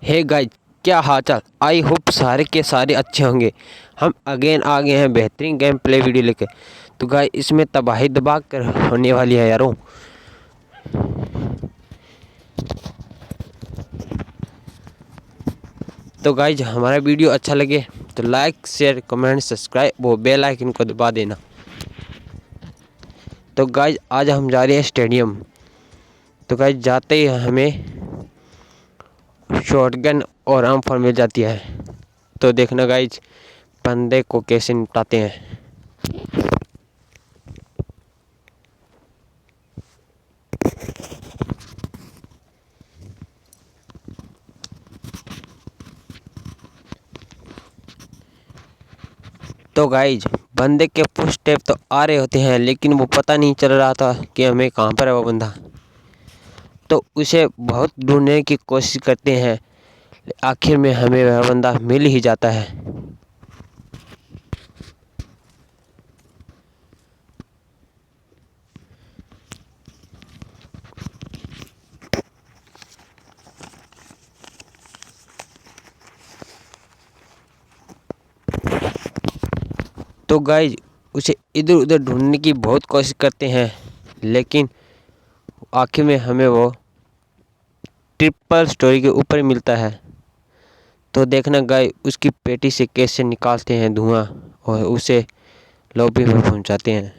Hey guys, क्या हाल चाल। I hope सारे के सारे अच्छे होंगे। हम अगेन आ गए हैं बेहतरीन गेम प्ले वीडियो लेके। तो गाइस, इसमें तबाही दबा कर होने वाली है यारों। तो गाइस, हमारा वीडियो अच्छा लगे तो लाइक शेयर कमेंट सब्सक्राइब वो बेल आइकन को दबा देना। तो गाइस, आज हम जा रहे हैं स्टेडियम। तो गाइस, जाते ही हमें शॉटगन और आर्म फॉर्म मिल जाती है। तो देखना गाइस, बंदे को कैसे निपटाते हैं। तो गाइज, बंदे के फुट स्टेप तो आ रहे होते हैं, लेकिन वो पता नहीं चल रहा था कि हमें कहाँ पर है वो बंदा। तो उसे बहुत ढूंढने की कोशिश करते हैं, आखिर में हमें वह बंदा मिल ही जाता है। तो गाइज, उसे इधर उधर ढूंढने की बहुत कोशिश करते हैं, लेकिन आखिर में हमें वो ट्रिपल स्टोरी के ऊपर मिलता है। तो देखना गाइज, उसकी पेटी से कैसे निकालते हैं धुआं और उसे लॉबी में पहुंचाते हैं।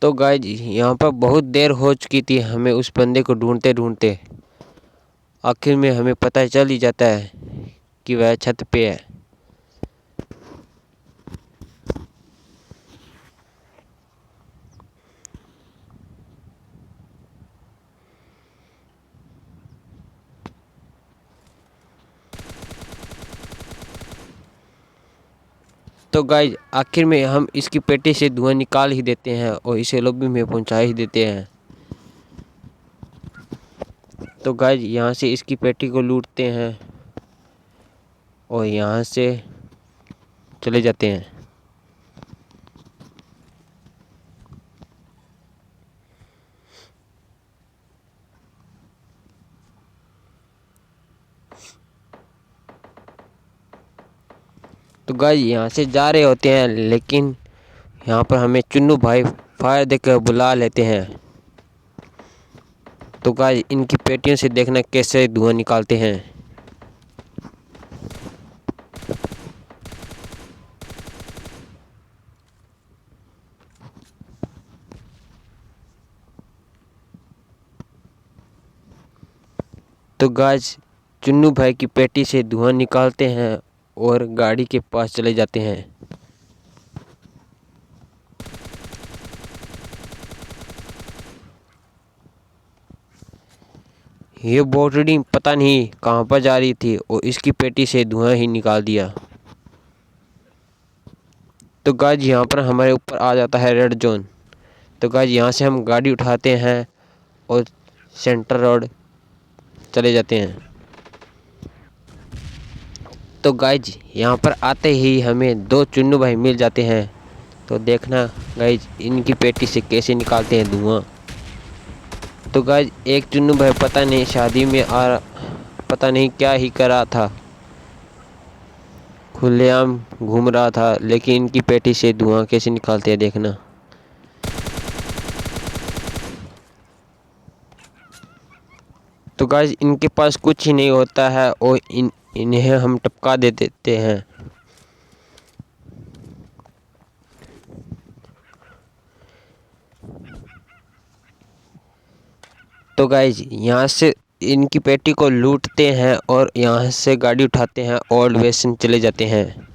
तो गाइज, यहाँ पर बहुत देर हो चुकी थी हमें उस बंदे को ढूंढते ढूंढते। आखिर में हमें पता चल ही जाता है कि वह छत पे है। तो गाइज, आखिर में हम इसकी पेटी से धुआं निकाल ही देते हैं और इसे लॉबी में पहुंचा ही देते हैं। तो गाइज, यहाँ से इसकी पेटी को लूटते हैं और यहाँ से चले जाते हैं। तो गाइज, यहाँ से जा रहे होते हैं, लेकिन यहाँ पर हमें चुन्नू भाई फायर देकर बुला लेते हैं। तो गाइज, इनकी पेटियों से देखना कैसे धुआं निकालते हैं। तो गाइज, चुन्नू भाई की पेटी से धुआं निकालते हैं और गाड़ी के पास चले जाते हैं। ये बोटड़ी पता नहीं कहाँ पर जा रही थी और इसकी पेटी से धुआं ही निकाल दिया। तो गाइज, यहाँ पर हमारे ऊपर आ जाता है रेड जोन। तो गाइज, यहाँ से हम गाड़ी उठाते हैं और सेंटर रोड चले जाते हैं। तो गाइज, यहाँ पर आते ही हमें दो चुन्नू भाई मिल जाते हैं। तो देखना गाइज, इनकी पेटी से कैसे निकालते हैं धुआं। तो गाइज, एक चुन्नू भाई पता नहीं शादी में पता नहीं क्या ही कर रहा था, खुलेआम घूम रहा था, लेकिन इनकी पेटी से धुआं कैसे निकालते हैं देखना। तो गाइस, इनके पास कुछ ही नहीं होता है और इन्हें हम टपका दे देते हैं। तो गाइस, यहाँ से इनकी पेटी को लूटते हैं और यहाँ से गाड़ी उठाते हैं और वेसन चले जाते हैं।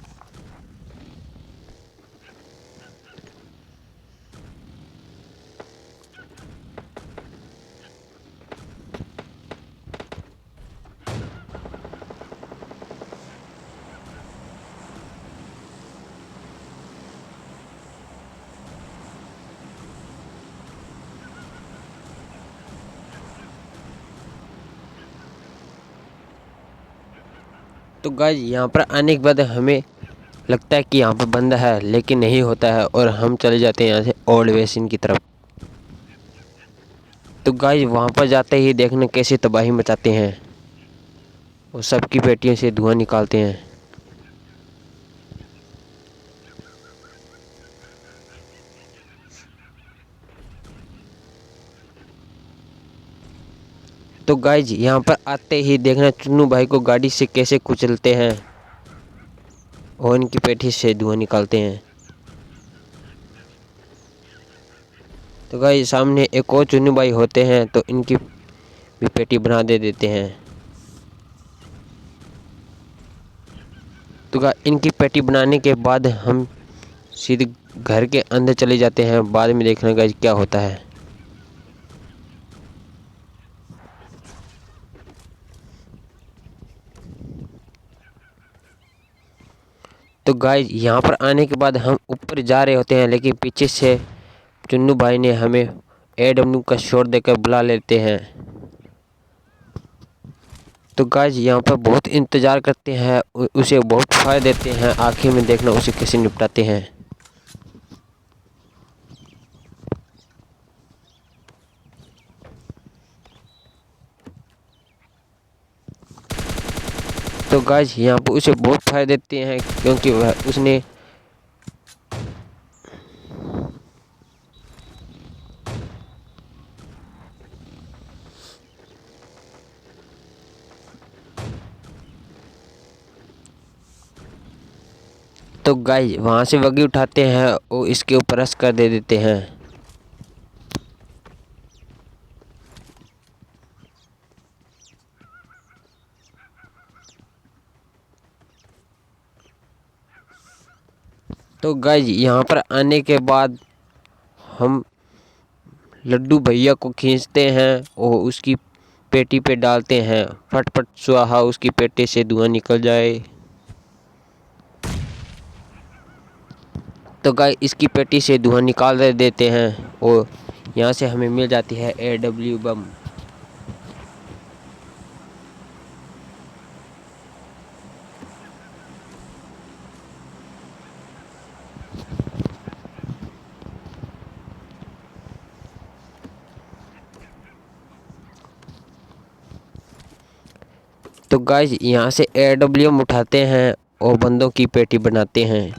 तो गाइस यहाँ पर आने के बाद हमें लगता है कि यहाँ पर बंद है, लेकिन नहीं होता है और हम चले जाते हैं यहाँ से ओल्ड बेसिन की तरफ। तो गाइस वहाँ पर जाते ही देखना कैसे तबाही मचाते हैं और सबकी पेटियों से धुआं निकालते हैं। तो गाइज यहाँ पर आते ही देखना चुन्नू भाई को गाड़ी से कैसे कुचलते हैं और इनकी पेटी से धुआं निकालते हैं। तो गाइज सामने एक और चुन्नू भाई होते हैं तो इनकी भी पेटी बना दे देते हैं। तो इनकी पेटी बनाने के बाद हम सीधे घर के अंदर चले जाते हैं। बाद में देखना गाइज क्या होता है। तो गाइज यहाँ पर आने के बाद हम ऊपर जा रहे होते हैं, लेकिन पीछे से चुन्नू भाई ने हमें AW का शॉट देकर बुला लेते हैं। तो गाइज यहाँ पर बहुत इंतज़ार करते हैं, उसे बहुत फायर देते हैं। आखिर में देखना उसे कैसे निपटाते हैं। तो गाइज यहाँ पर उसे बहुत फायर देते हैं क्योंकि वह उसने तो गाइज वहाँ से बग्गी उठाते हैं और इसके ऊपर रश कर दे देते हैं। तो गाइज यहाँ पर आने के बाद हम लड्डू भैया को खींचते हैं और उसकी पेटी पे डालते हैं। फटफट स्वाहा उसकी पेटी से धुआं निकल जाए। तो गाइस इसकी पेटी से धुआं निकाल देते हैं और यहाँ से हमें मिल जाती है AW बम। तो गाइस यहाँ से AW उठाते हैं और बंदों की पेटी बनाते हैं।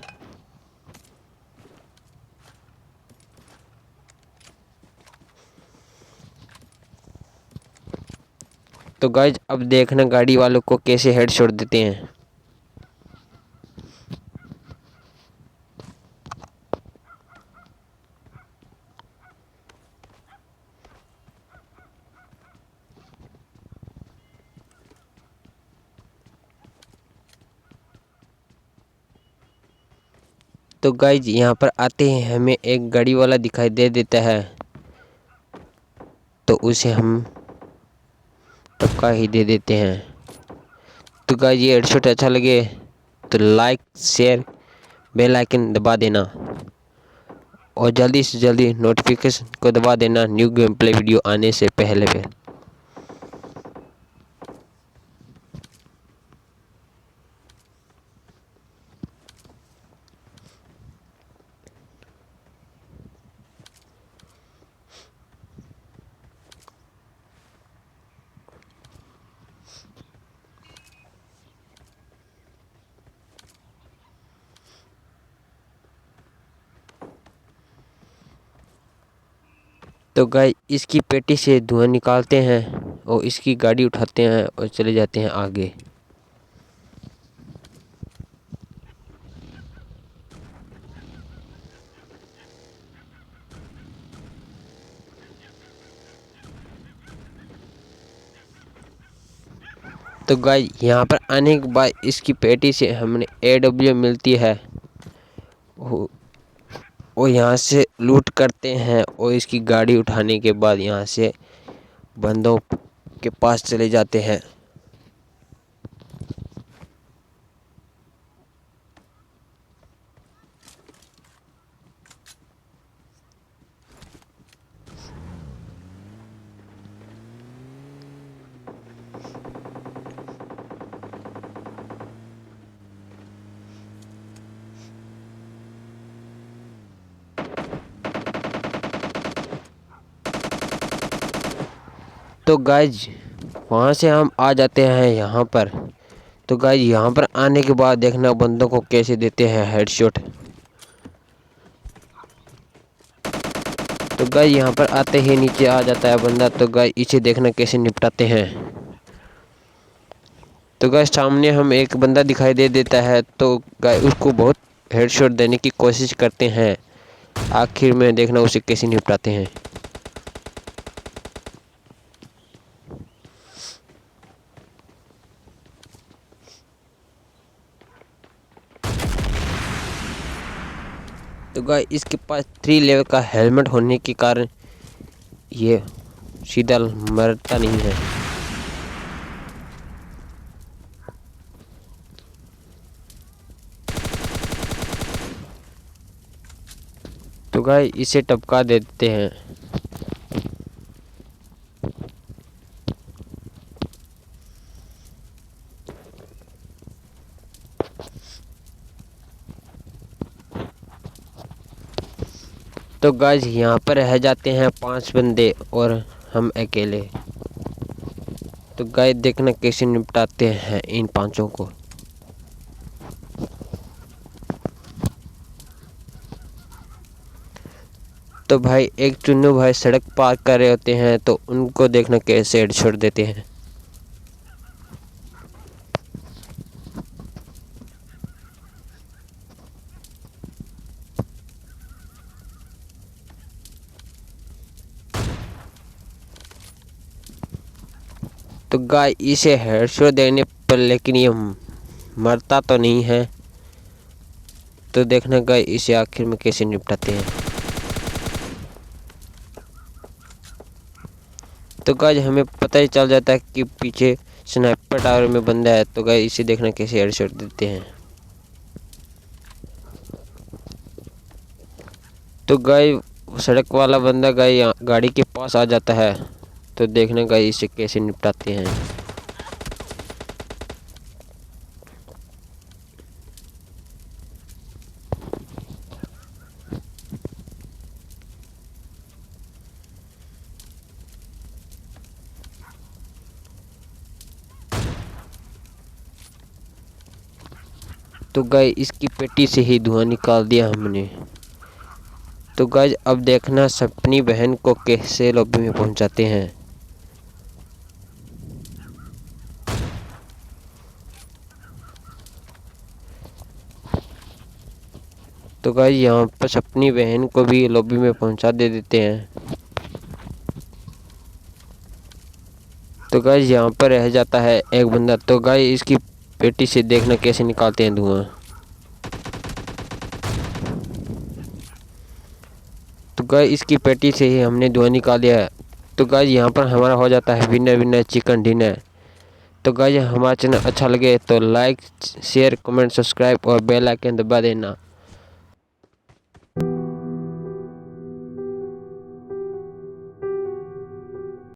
तो गाइस अब देखना गाड़ी वालों को कैसे हेडशॉट देते हैं। तो गाइज यहाँ पर आते ही हमें एक गाड़ी वाला दिखाई दे देता है, तो उसे हम टक्का ही दे देते हैं। तो गाइज ये हेडशॉट अच्छा लगे तो लाइक शेयर बेल आइकन दबा देना और जल्दी से जल्दी नोटिफिकेशन को दबा देना न्यू गेम प्ले वीडियो आने से पहले। तो गाइस इसकी पेटी से धुआं निकालते हैं और इसकी गाड़ी उठाते हैं और चले जाते हैं आगे। तो गाइस यहाँ पर आने के बाद इसकी पेटी से हमने AW मिलती है और यहाँ से लूट करते हैं और इसकी गाड़ी उठाने के बाद यहाँ से बंदों के पास चले जाते हैं। तो गाइज वहाँ से हम आ जाते हैं यहाँ पर। तो गाइज यहाँ पर आने के बाद देखना बंदों को कैसे देते हैं हेडशॉट। तो गाइज यहाँ पर आते ही नीचे आ जाता है बंदा। तो गाइज इसे देखना कैसे निपटाते हैं। तो गाइज सामने हम एक बंदा दिखाई दे देता है। तो गाइज उसको बहुत हेडशॉट देने की कोशिश करते हैं। आखिर में देखना उसे कैसे निपटाते हैं। तो गाइस इसके पास 3 लेवल का हेलमेट होने के कारण ये सीधा मरता नहीं है। तो गाइस इसे टपका देते हैं। तो गाइस यहाँ पर रह जाते हैं 5 बंदे और हम अकेले। तो गाइस देखना कैसे निपटाते हैं इन 5 को। तो भाई एक चुन्नू भाई सड़क पार कर रहे होते हैं। तो उनको देखना कैसे हेडशॉट देते हैं। तो गाय इसे हेडशॉट देने पर लेकिन ये मरता तो नहीं है। तो देखना गाय इसे आखिर में कैसे निपटाते हैं। तो गाय हमें पता ही चल जाता है कि पीछे स्नाइपर टावर में बंदा है। तो गाय इसे देखना कैसे हेडशॉट देते हैं। तो गाय सड़क वाला बंदा गाय गाड़ी के पास आ जाता है। तो देखना गाय इसे कैसे निपटाते हैं। तो गाय इसकी पेटी से ही धुआं निकाल दिया हमने। तो गाइज अब देखना अपनी बहन को कैसे लॉबी में पहुंचाते हैं। तो गाइज यहाँ पर अपनी बहन को भी लॉबी में पहुंचा दे देते हैं। तो गाइज यहाँ पर रह जाता है एक बंदा। तो गाइज इसकी पेटी से देखना कैसे निकालते हैं धुआं। तो गाइज इसकी पेटी से ही हमने धुआं निकाल दिया है। तो गाइज यहाँ पर हमारा हो जाता है विनर विनर चिकन डिनर। तो गाइज हमारा चैनल अच्छा लगे तो लाइक शेयर कमेंट सब्सक्राइब और बेल आइकन दबा देना।